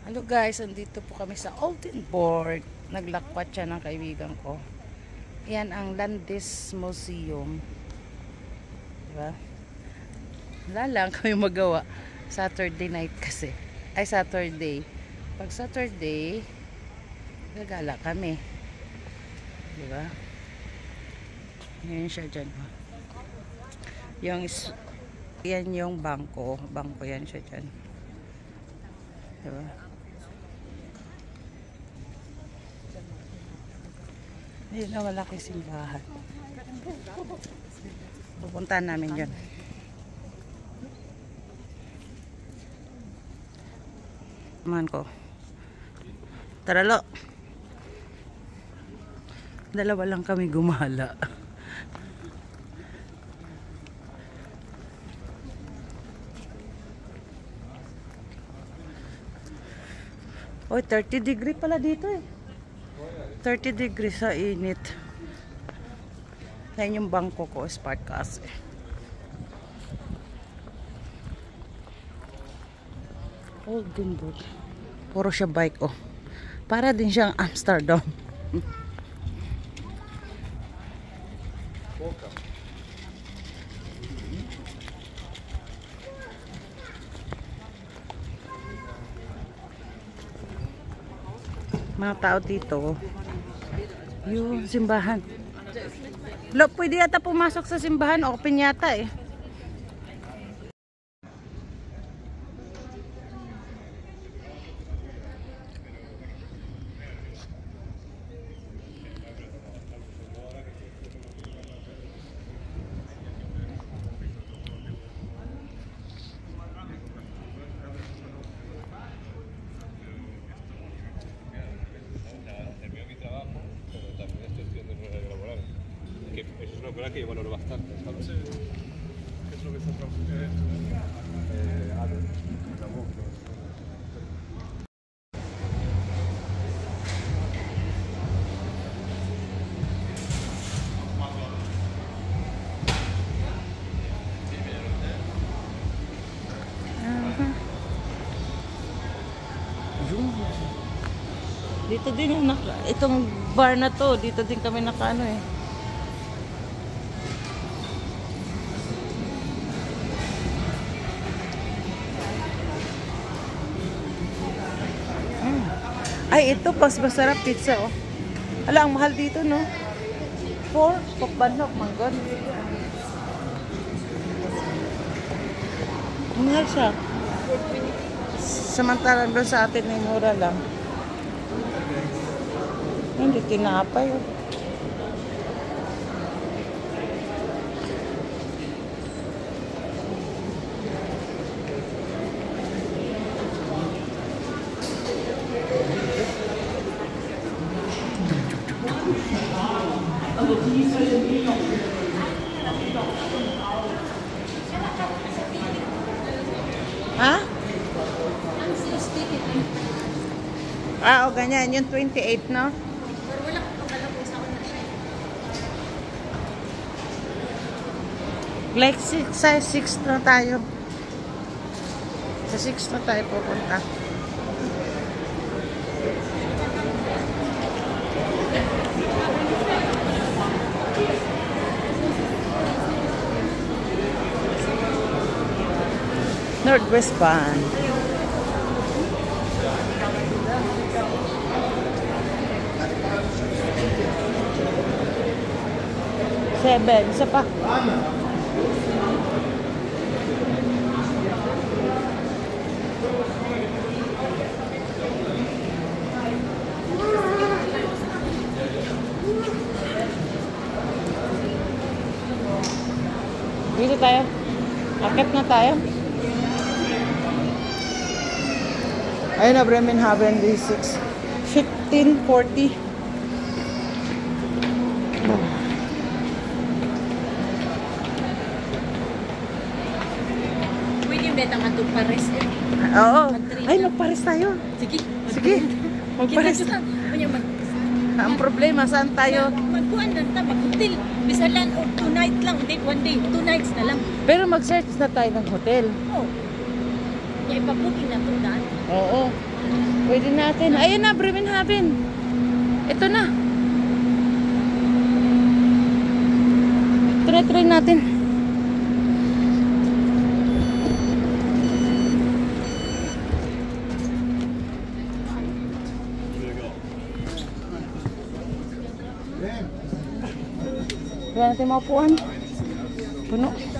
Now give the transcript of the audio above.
Hello guys, andito po kami sa Oldenburg. Naglakwat siya ng kaibigan ko. Yan ang Landis Museum. Diba? Wala lang kami magawa. Saturday night kasi. Ay, Saturday. Pag Saturday, gagala kami. Diba? Yan siya dyan. Yan yung bangko. Bangko yan siya dyan. Diba? Ayun na, malaki simbahan. Pupuntahan namin dyan. Samahan ko. Tara lo. Dalawa lang kami gumala. Oy, 30 degree pala dito eh. 30 degrees sa init. Yan yung bangko ko, Spark kasi. Oldenburg. Puro siya bike, oh. Para din siyang Amsterdam. Mga tao dito. Yung simbahan. Lo, pwede yata pumasok sa simbahan. Open yata eh. Verdad que yo valoro bastante, ¿sabes? ¿Qué es lo que estás trabajando? Dito din yung itong bar na to, dito din kami nakaano eh. Ay, ito pas masarap pizza oh. Ala, ang mahal dito no. 4 pokbanok, manggon. Mahal siya. Samantalang doon sa atin ay mura lang. Hindi tinapay oh. Ha? Ah, o ganyan. Yung 28, no? Like 6 na tayo. Sa 6 na tayo pupunta. Northwest Band. Seven. Isa pa. Dito tayo. Akit na tayo. Ayun na, Bremenhaven D6. 1540. Pwede yung betang atong pares eh. Oo. Ay, magpares tayo. Sige. Sige. Magpares. Ang problema, saan tayo? Magkuhan lang ta, mag-hotel. Bisa lang, 2 nights lang. Hindi, 1 day. 2 nights na lang. Pero mag-search na tayo ng hotel. Oo. Kaya ipabuking na ito daan. Oo. Pwede natin. Ayun na, Bremenhaven. Ito na. Try natin. Wala natin maupuan. Puno.